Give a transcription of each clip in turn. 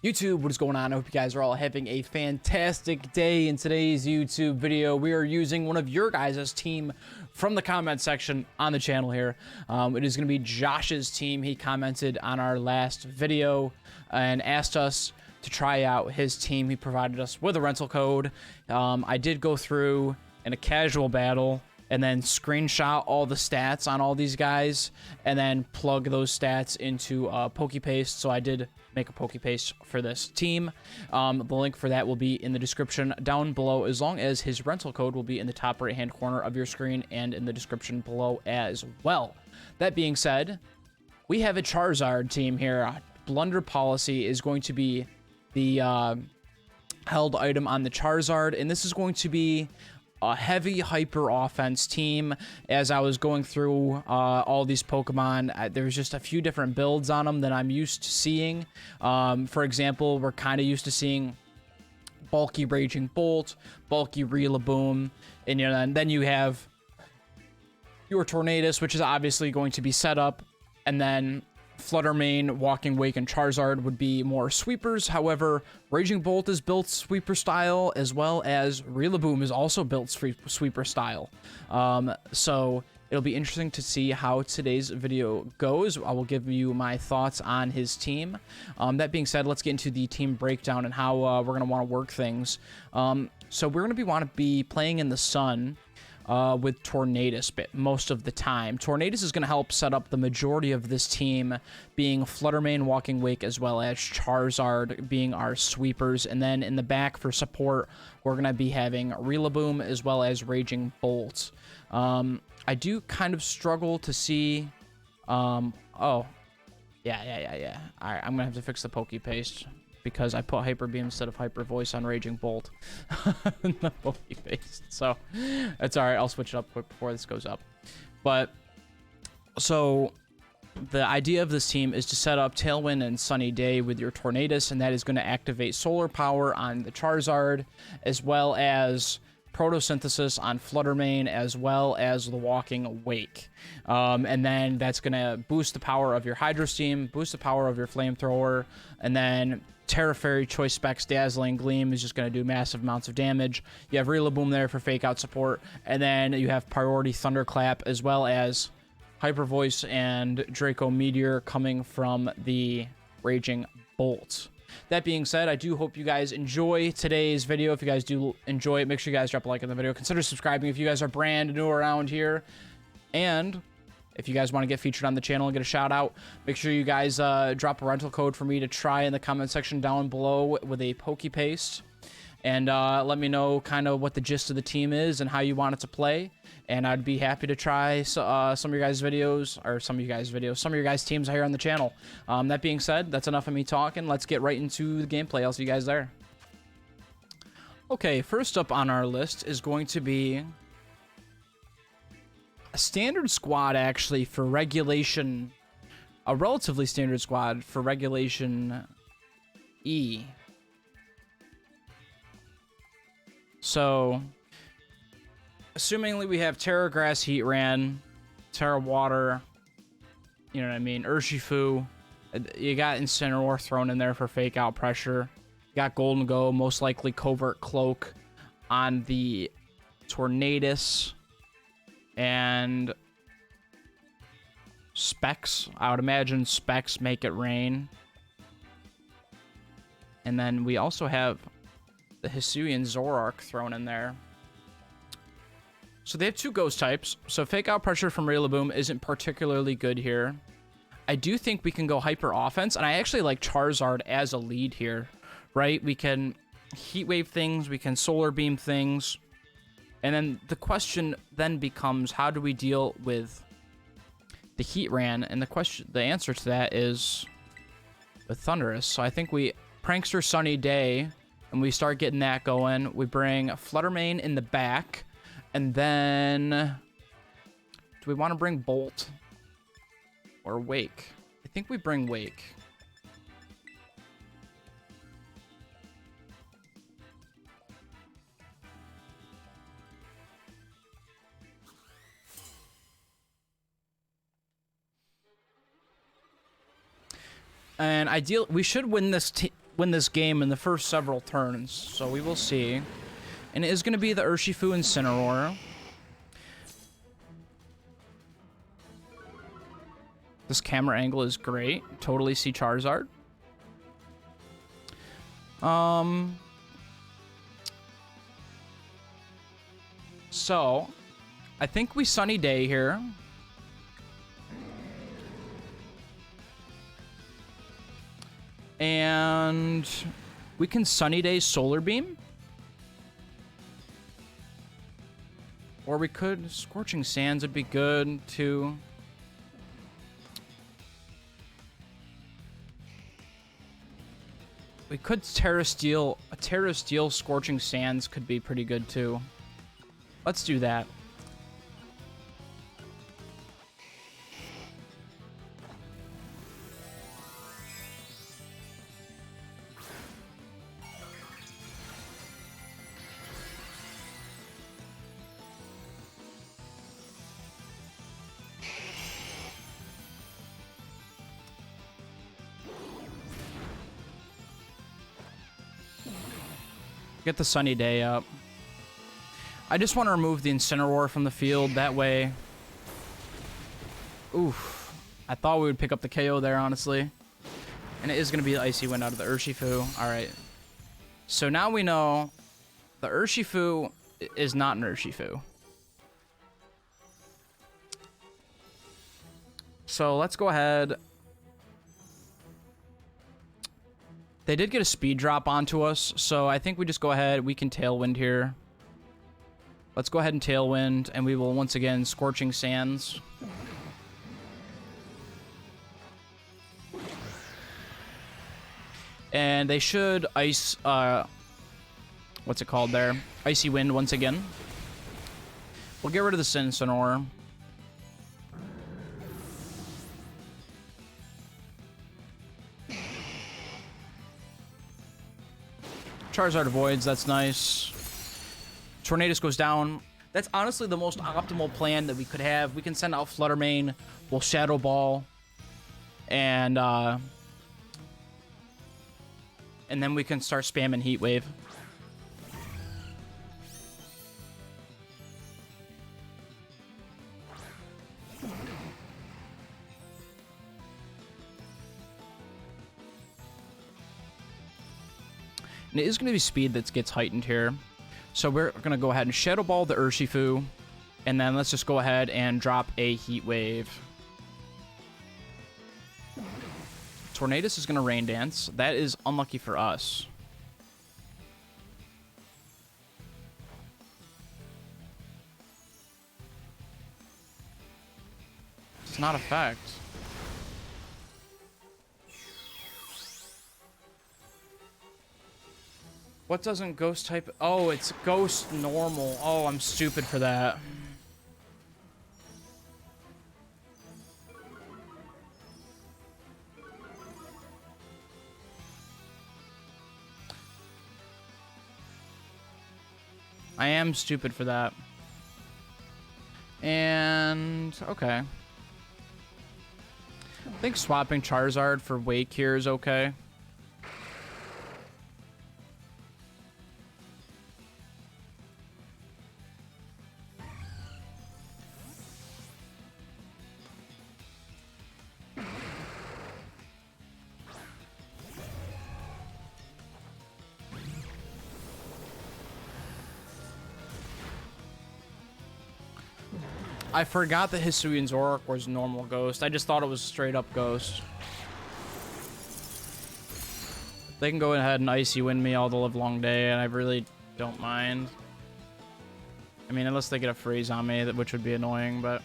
YouTube, what is going on? I hope you guys are all having a fantastic day. In today's YouTube video, we are using one of your guys' team from the comment section on the channel here. It is going to be Josh's team. He commented on our last video and asked us to try out his team. He provided us with a rental code. I did go through in a casual battle and then screenshot all the stats on all these guys and then plug those stats into PokePaste. So I did make a PokePaste for this team. The link for that will be in the description down below, as long as his rental code will be in the top right hand corner of your screen and in the description below as well. That being said, we have a Charizard team here. Blunder Policy is going to be the held item on the Charizard, and this is going to be a heavy hyper offense team. As I was going through all these Pokemon, there's just a few different builds on them that I'm used to seeing. For example, we're kind of used to seeing bulky Raging Bolt, bulky Rillaboom, and then you have your Tornadus, which is obviously going to be set up, and then Flutter Mane, Walking Wake, and Charizard would be more sweepers. However, Raging Bolt is built sweeper style, as well as Rillaboom is also built sweeper style. So it'll be interesting to see how today's video goes. I will give you my thoughts on his team. That being said, let's get into the team breakdown and how we're going to want to work things. So we're going to want to be playing in the sun with Tornadus most of the time. Tornadus is going to help set up the majority of this team, being Flutter Mane, Walking Wake, as well as Charizard being our sweepers. And then in the back for support, we're going to be having Rillaboom as well as Raging Bolt. I do kind of struggle to see... Oh. Yeah. Alright, I'm going to have to fix the PokePaste, because I put Hyper Beam instead of Hyper Voice on Raging Bolt in the PokePaste. So that's all right. I'll switch it up quick before this goes up. But so the idea of this team is to set up Tailwind and Sunny Day with your Tornadus, and that is going to activate Solar Power on the Charizard, as well as Photosynthesis on Flutter Mane, as well as the Walking Wake. And then that's going to boost the power of your Hydro Steam, boost the power of your Flamethrower, and then Terra Fairy, Choice Specs, Dazzling Gleam is just going to do massive amounts of damage. You have Rillaboom there for Fake Out support, and then you have Priority Thunderclap, as well as Hyper Voice and Draco Meteor coming from the Raging Bolt. That being said, I do hope you guys enjoy today's video. If you guys do enjoy it, make sure you guys drop a like on the video. Consider subscribing if you guys are brand new around here. And if you guys want to get featured on the channel and get a shout out, make sure you guys drop a rental code for me to try in the comment section down below with a PokePaste. And let me know kind of what the gist of the team is and how you want it to play. And I'd be happy to try some of your guys' videos, or some of your guys' teams here on the channel. That being said, that's enough of me talking. Let's get right into the gameplay. I'll see you guys there. Okay, first up on our list is going to be a standard squad, actually, for regulation. A relatively standard squad for regulation E. So, assumingly we have Terra Grass, Heatran, Terra Water, you know what I mean, Urshifu. You got Incineroar thrown in there for Fake Out pressure. You got Golden Go, most likely Covert Cloak on the Tornadus. And Specs. I would imagine Specs Make It Rain. And then we also have the Hisuian Zoroark thrown in there. So they have two ghost types. So Fake Out pressure from Rillaboom isn't particularly good here. I do think we can go hyper offense, and I actually like Charizard as a lead here, right? We can Heat Wave things, we can Solar Beam things. And then the question then becomes, how do we deal with the Heatran? And the answer to that is with Thunderous. So I think we Prankster Sunny Day, and we start getting that going. We bring Flutter Mane in the back, and then do we want to bring Bolt or Wake? I think we bring Wake. And we should win this win this game in the first several turns, so we will see. And it is going to be the Urshifu Incineroar. This camera angle is great. Totally see Charizard. So, I think we Sunny Day here. And we can Sunny Day Solar Beam. Or we could Scorching Sands would be good too. We could Terra Steel. A Terra Steel Scorching Sands could be pretty good too. Let's do that. Get the Sunny Day up. I just want to remove the Incineroar from the field. That way... Oof. I thought we would pick up the KO there, honestly. And it is going to be the Icy Wind out of the Urshifu. Alright. So now we know the Urshifu is not an Urshifu. So let's go ahead. They did get a speed drop onto us, so I think we just go ahead. We can Tailwind here. Let's go ahead and Tailwind, and we will once again Scorching Sands. And they should Ice, what's it called there? Icy Wind once again. We'll get rid of the Incineroar. Charizard avoids, that's nice. Tornadus goes down. That's honestly the most optimal plan that we could have. We can send out Flutter Mane, we'll Shadow Ball, and then we can start spamming Heat Wave. And it is going to be speed that gets heightened here. So we're going to go ahead and Shadow Ball the Urshifu. And then let's just go ahead and drop a Heat Wave. Tornadus is going to Rain Dance. That is unlucky for us. It's not effect. What doesn't Ghost type? Oh, it's Ghost normal. Oh, I'm stupid for that. I am stupid for that. And okay. I think swapping Charizard for Wake here is okay. I forgot that Hisuian Zoroark was normal Ghost. I just thought it was straight up Ghost. They can go ahead and Icy Wind me all the livelong day, and I really don't mind. I mean, unless they get a freeze on me, which would be annoying, but...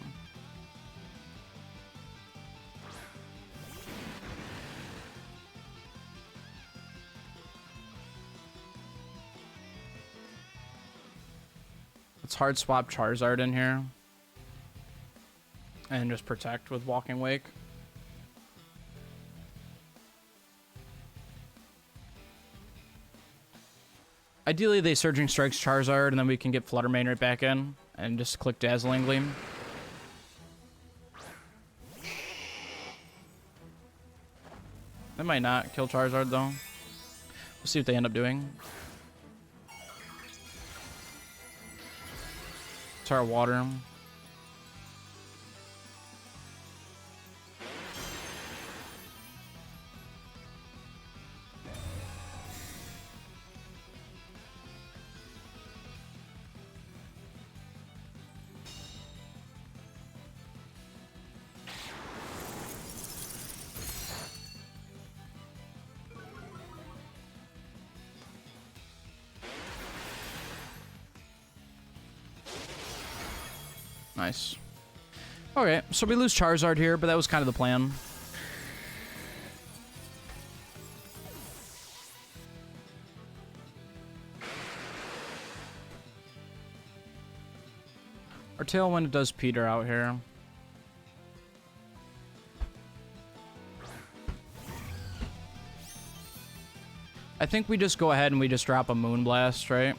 Let's hard swap Charizard in here. And just protect with Walking Wake. Ideally, they Surging Strikes Charizard, and then we can get Flutter Mane right back in, and just click Dazzling Gleam. That might not kill Charizard, though. We'll see what they end up doing. Start water him. Nice. Okay, so we lose Charizard here, but that was kind of the plan. Our Tailwind does peter out here. I think we just go ahead and we just drop a Moonblast, right?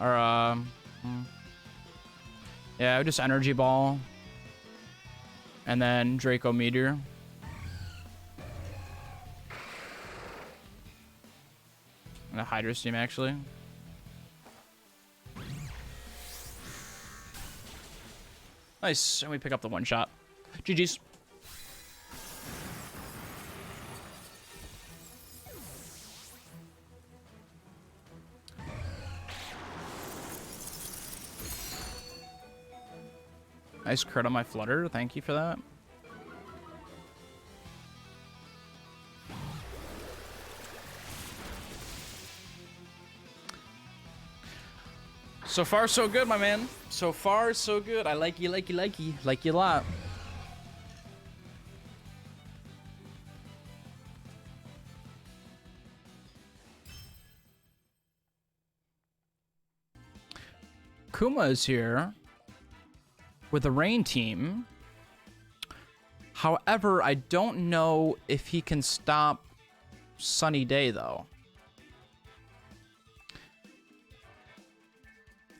Or, yeah, just Energy Ball. And then Draco Meteor. And a Hydro Steam, actually. Nice. And we pick up the one shot. GG's. Nice crit on my Flutter. Thank you for that. So far, so good, my man. So far, so good. I like you, like you, like you. Like you a lot. Kuma is here with the Rain team. However, I don't know if he can stop Sunny Day, though.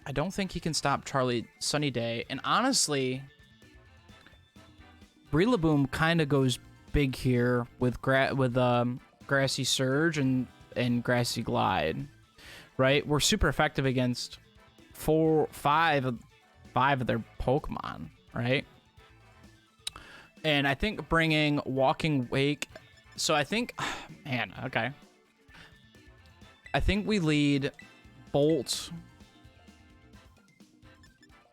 I don't think he can stop Sunny Day. And honestly, Breloom kind of goes big here with Grassy Surge and Grassy Glide, right? We're super effective against five of their Pokemon, right? And I think bringing Walking Wake, so I think, man, okay. I think we lead Bolt,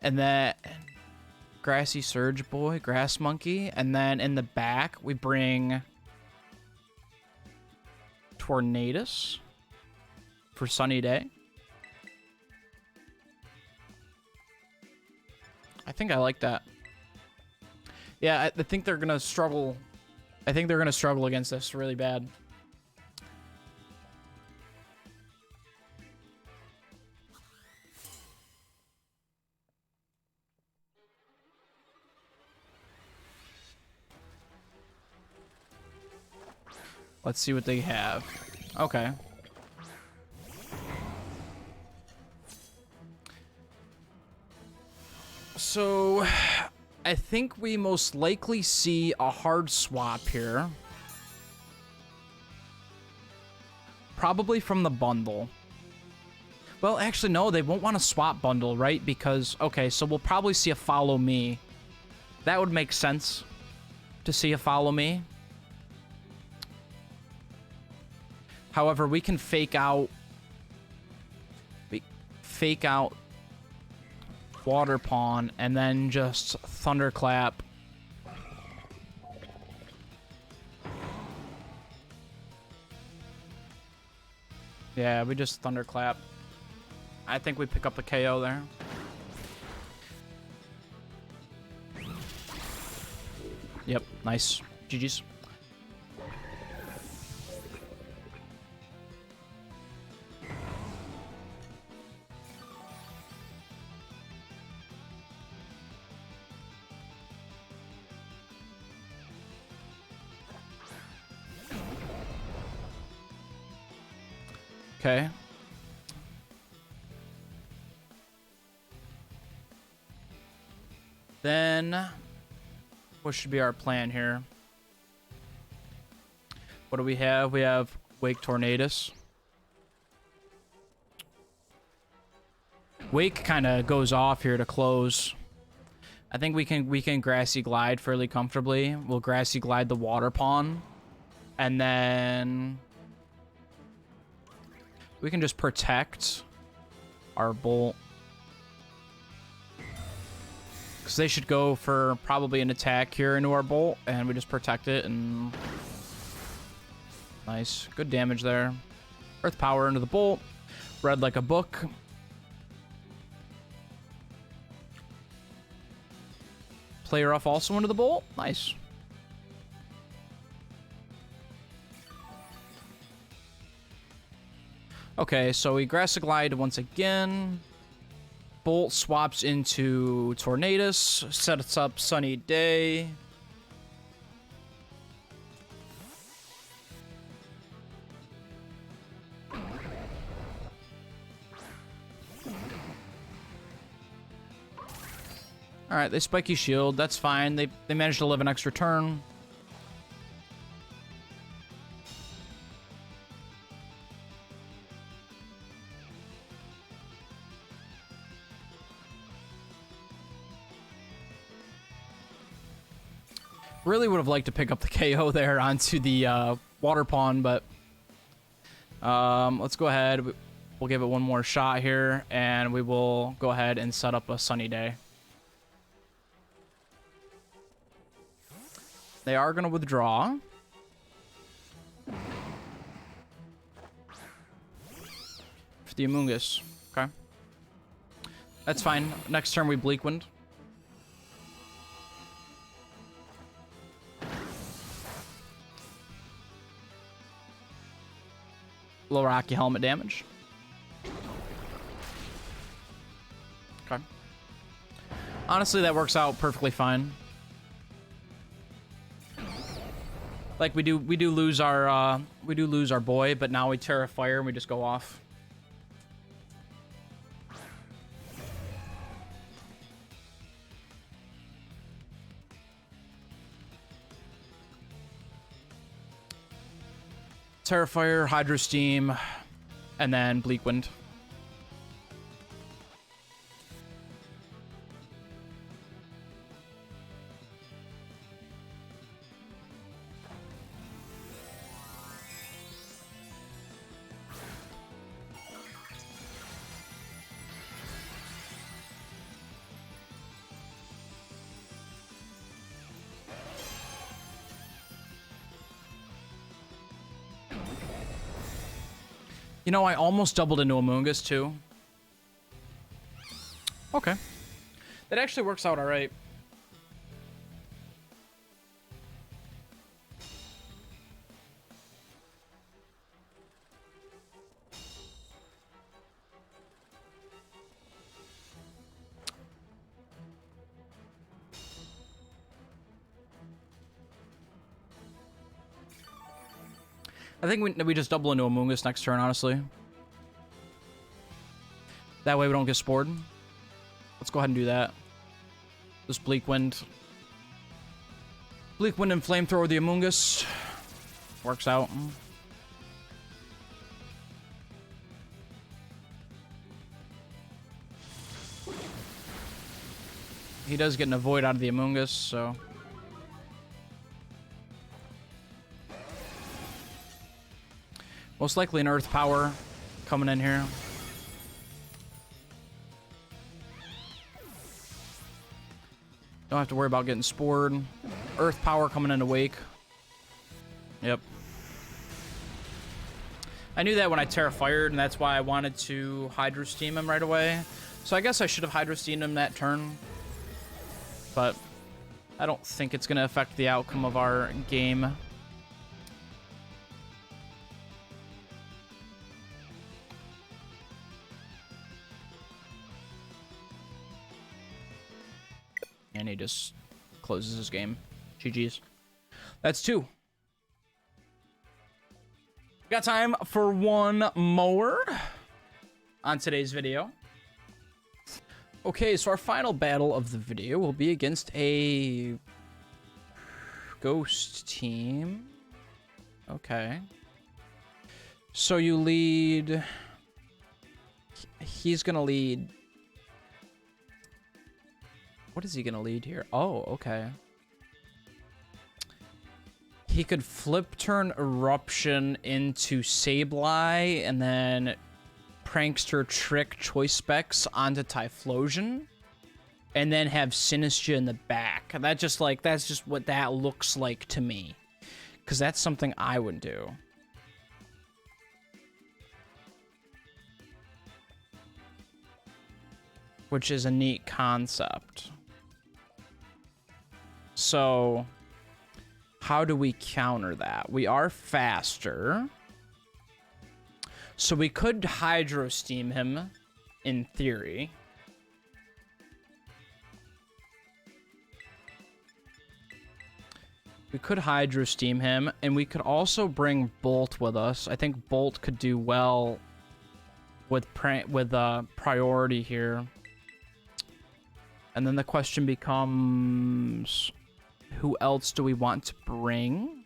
and then Grassy Surge Boy, Grass Monkey, and then in the back we bring Tornadus for Sunny Day. I think I like that. Yeah, I think they're gonna struggle. I think they're gonna struggle against this really bad. Let's see what they have. Okay. So, I think we most likely see a hard swap here. Probably from the bundle. Well, actually, no, they won't want to swap bundle, right? Because, okay, so we'll probably see a Follow Me. That would make sense to see a Follow Me. However, we can fake out Water Pawn and then just Thunderclap. Yeah, we just Thunderclap. I think we pick up the KO there. Yep, nice. GG's. Okay. Then, what should be our plan here? What do we have? We have Wake Tornadus. Wake kind of goes off here to close. I think we can Grassy Glide fairly comfortably. We'll Grassy Glide the Water Pawn. And then we can just protect our Bolt. Because they should go for probably an attack here into our Bolt. And we just protect it and... Nice. Good damage there. Earth Power into the Bolt. Read like a book. Play Rough also into the Bolt. Nice. Okay, so we Grassy Glide once again. Bolt swaps into Tornadus. Sets up Sunny Day. Alright, they Spiky Shield. That's fine. They managed to live an extra turn. Really would have liked to pick up the KO there onto the Water Pawn, but let's go ahead. We'll give it one more shot here, and we will go ahead and set up a Sunny Day. They are going to withdraw. For the Amoonguss. Okay. That's fine. Next turn we Bleak Wind. Low Rocky Helmet damage. Okay. Honestly, that works out perfectly fine. Like we do lose our boy, but now we Terra Fire and we just go off. Terra Fire, Hydro Steam, and then Bleak Wind. You know, I almost doubled into Amoonguss too. Okay. That actually works out alright. I think we just double into Amoonguss next turn, honestly. That way we don't get spored. Let's go ahead and do that. Just Bleak Wind. Bleak Wind and Flamethrower the Amoonguss. Works out. He does get an Avoid out of the Amoonguss, so... Most likely an Earth Power coming in here. Don't have to worry about getting spored. Earth Power coming into Wake. Yep. I knew that when I Terra Fired, and that's why I wanted to Hydro Steam him right away. So I guess I should have Hydro Steamed him that turn. But I don't think it's going to affect the outcome of our game. And he just closes his game. GG's. That's 2. Got time for one more on today's video. Okay, so our final battle of the video will be against a ghost team. Okay. So you lead... He's gonna lead... What is he gonna lead here? Oh, okay. He could flip turn Eruption into Sableye and then Prankster Trick Choice Specs onto Typhlosion and then have Sinistra in the back. That's just what that looks like to me. Because that's something I would do. Which is a neat concept. So, how do we counter that? We are faster. So we could Hydro Steam him, in theory. We could Hydro Steam him, and we could also bring Bolt with us. I think Bolt could do well with priority here. And then the question becomes, who else do we want to bring?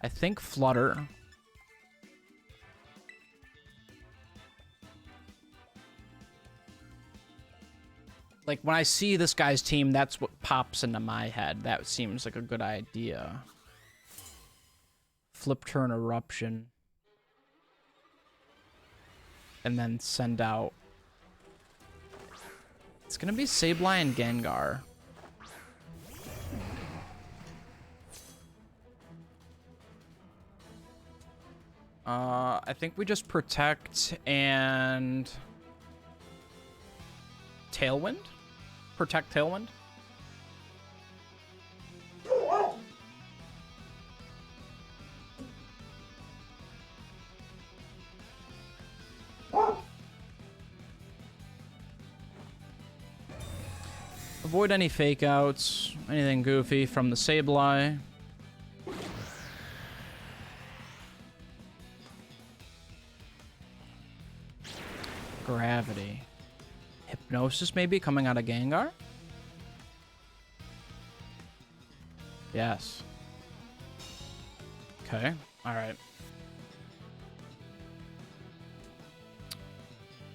I think Flutter. Like, when I see this guy's team, that's what pops into my head. That seems like a good idea. Flip turn Eruption. And then send out. It's gonna be Sableye and Gengar. I think we just protect and... Tailwind? Protect Tailwind? Avoid any fake outs, anything goofy from the Sableye. Gravity. Hypnosis maybe coming out of Gengar? Yes. Okay, alright.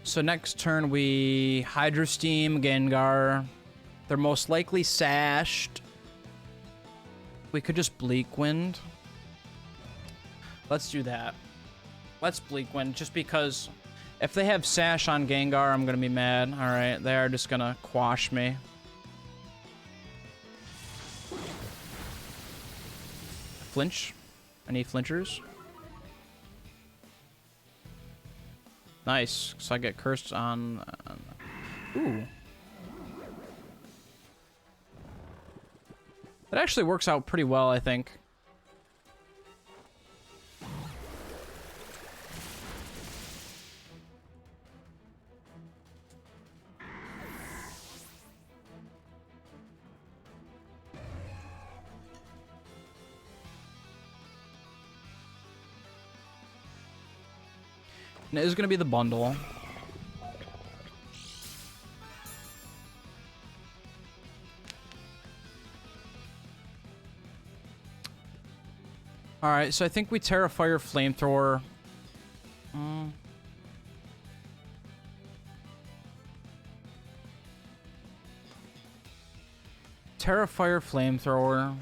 So next turn we Hydro Steam Gengar. They're most likely sashed. We could just Bleak Wind. Let's do that. Let's Bleak Wind, just because if they have Sash on Gengar, I'm gonna be mad. Alright, they are just gonna quash me. Flinch? Any flinchers? Nice, so I get cursed on... Ooh. That actually works out pretty well, I think. And it is going to be the bundle. Alright, so I think we Terra Fire Flamethrower. Terra Fire Flamethrower.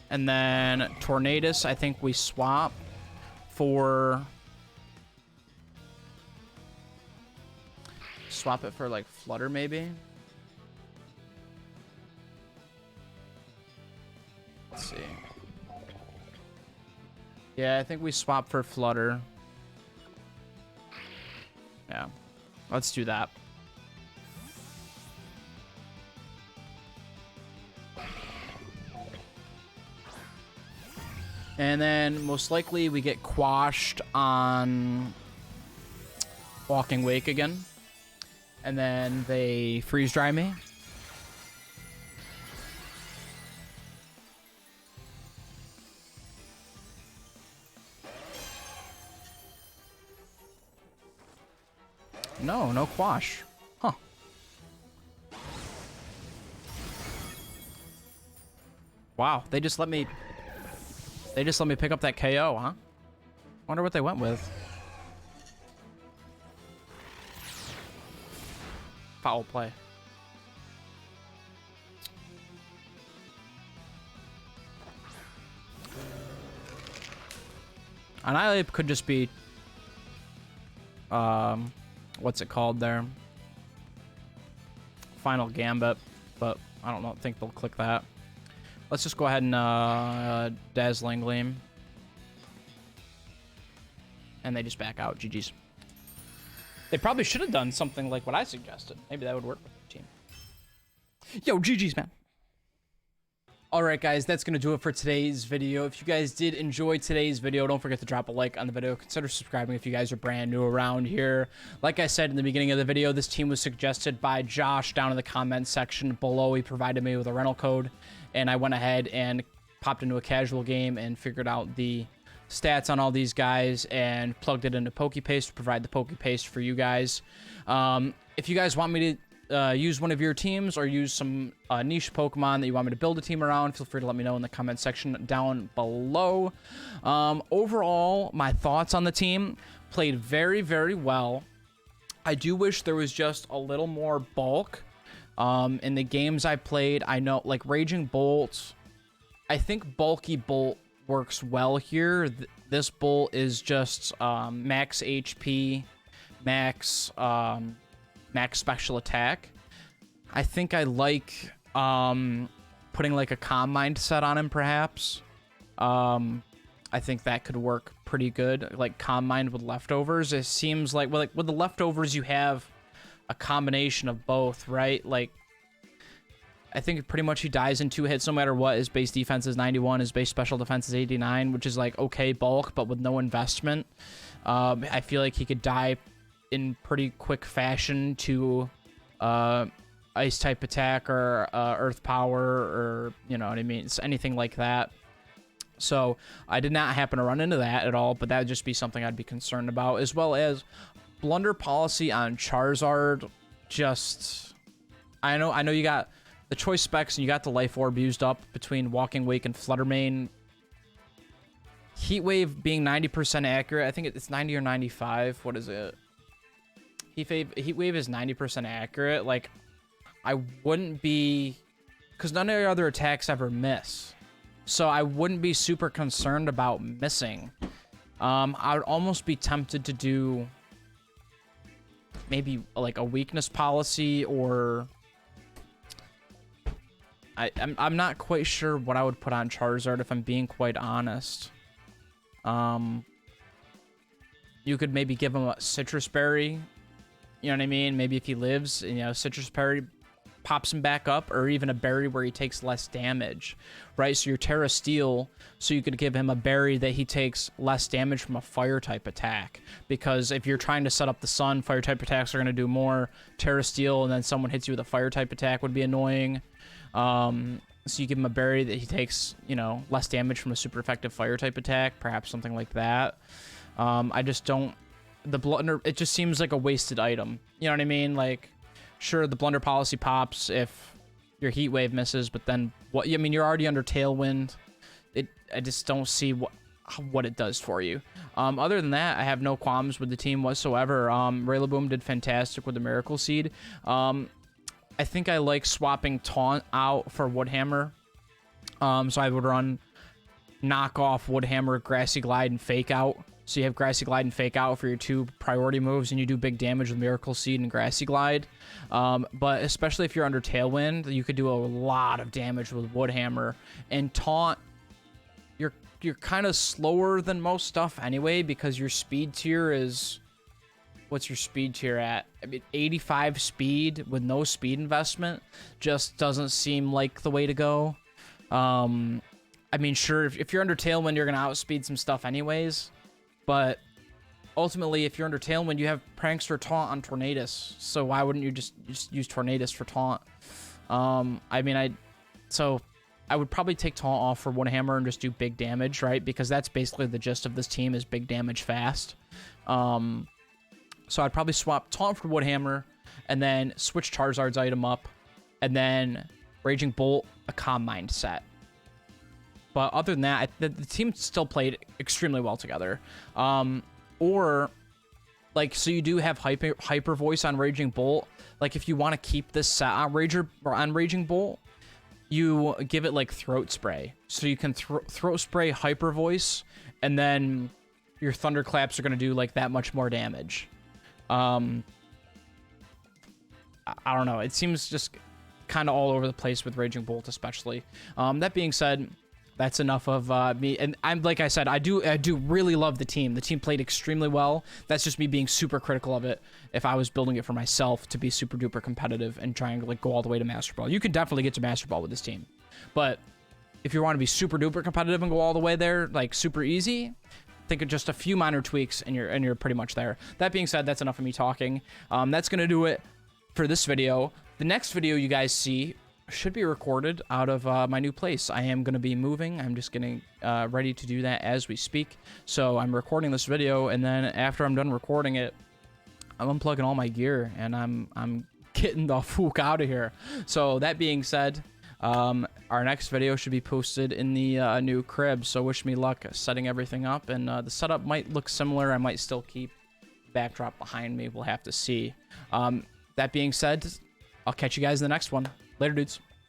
And then Tornadus, I think we swap for... Swap it for, like, Flutter, maybe? Let's see. Yeah, I think we swap for Flutter. Yeah. Let's do that. And then, most likely, we get quashed on Walking Wake again. And then they freeze dry me. No, no quash. Huh. Wow, they just let me pick up that KO, huh? Wonder what they went with. Foul play. Annihilate could just be, what's it called there? Final Gambit, but I don't think they'll click that. Let's just go ahead and Dazzling Gleam. And they just back out. GG's. They probably should have done something like what I suggested. Maybe that would work with their team. Yo, GG's, man. Alright guys, that's going to do it for today's video. If you guys did enjoy today's video, don't forget to drop a like on the video. Consider subscribing if you guys are brand new around here. Like I said in the beginning of the video, this team was suggested by Josh down in the comments section below. He provided me with a rental code, and I went ahead and popped into a casual game and figured out the stats on all these guys and plugged it into PokePaste to provide the PokePaste for you guys. If you guys want me to use one of your teams or use some niche Pokemon that you want me to build a team around, feel free to let me know in the comment section down below. Overall, my thoughts on the team: played very, very well. I do wish there was just a little more bulk in the games I played. I know, like Raging Bolt, I think Bulky Bolt works well here. This Bolt is just max HP, max special attack. I think I like putting like a Calm Mind set on him, perhaps. I think that could work pretty good, like Calm Mind with leftovers. It seems like, well, like with the leftovers you have a combination of both, right? Like I think pretty much he dies in 2 hits no matter what. His base defense is 91, his base special defense is 89, which is like okay bulk, but with no investment. I feel like he could die in pretty quick fashion to ice type attack or earth power, or you know what I mean, it's anything like that. So I did not happen to run into that at all, but that would just be something I'd be concerned about, as well as blunder policy on Charizard. Just I know you got the choice specs and you got the life orb used up between Walking Wake and Flutter Mane. Heat Wave being 90% accurate, I think it's 90 or 95. What is it? Heat Wave is 90% accurate. Like, I wouldn't be, because none of your other attacks ever miss, so I wouldn't be super concerned about missing. I would almost be tempted to do maybe like a weakness policy, or I'm not quite sure what I would put on Charizard, if I'm being quite honest. You could maybe give him a Citrus Berry. You know what I mean? Maybe if he lives, you know, Citrus Berry pops him back up, or even a berry where he takes less damage, right? So your Terra Steel, so you could give him a berry that he takes less damage from a fire type attack. Because if you're trying to set up the sun, fire type attacks are going to do more. Terra Steel, and then someone hits you with a fire type attack would be annoying. So you give him a berry that he takes, you know, less damage from a super effective fire type attack, perhaps something like that. I just don't, the blunder, it just seems like a wasted item. You know what I mean? Like, sure, the blunder policy pops if your Heat Wave misses, but then what? I mean, you're already under Tailwind. I just don't see what it does for you. Other than that, I have no qualms with the team whatsoever. Raylaboom did fantastic with the Miracle Seed. I think I like swapping Taunt out for Woodhammer. So I would run Knock Off, Woodhammer, Grassy Glide, and Fake Out. So you have Grassy Glide and Fake Out for your 2 priority moves, and you do big damage with Miracle Seed and Grassy Glide. But especially if you're under Tailwind, you could do a lot of damage with Woodhammer. And Taunt, you're kind of slower than most stuff anyway, because your speed tier is... What's your speed tier at? I mean, 85 speed with no speed investment just doesn't seem like the way to go. I mean, sure, if you're under Tailwind, you're going to outspeed some stuff anyways. But ultimately, if you're under Tailwind, you have Prankster Taunt on Tornadus. So why wouldn't you just use Tornadus for Taunt? I mean, so I would probably take Taunt off for Woodhammer and just do big damage, right? Because that's basically the gist of this team, is big damage fast. So I'd probably swap Taunt for Woodhammer, and then switch Charizard's item up, and then Raging Bolt, a Calm Mind set. But other than that, the team still played extremely well together. Or like, so you do have hyper voice on Raging Bolt. Like, if you want to keep this set on Raging Bolt, you give it like throat spray. So you can throat spray hyper voice, and then your thunderclaps are going to do like that much more damage. I don't know. It seems just kind of all over the place with Raging Bolt, especially. That being said, that's enough of me. And I'm, like I said, I do really love the team. The team played extremely well. That's just me being super critical of it. If I was building it for myself to be super duper competitive and trying to like go all the way to Master Ball, you could definitely get to Master Ball with this team. But if you want to be super duper competitive and go all the way there, like super easy, think of just a few minor tweaks and you're pretty much there. That being said, that's enough of me talking. That's gonna do it for this video. The next video you guys see should be recorded out of my new place. I am going to be moving. I'm just getting ready to do that as we speak. So I'm recording this video, and then after I'm done recording it, I'm unplugging all my gear, and I'm getting the fuck out of here. So that being said, our next video should be posted in the new crib. So wish me luck setting everything up, and the setup might look similar. I might still keep backdrop behind me. We'll have to see. That being said, I'll catch you guys in the next one. Later, dudes.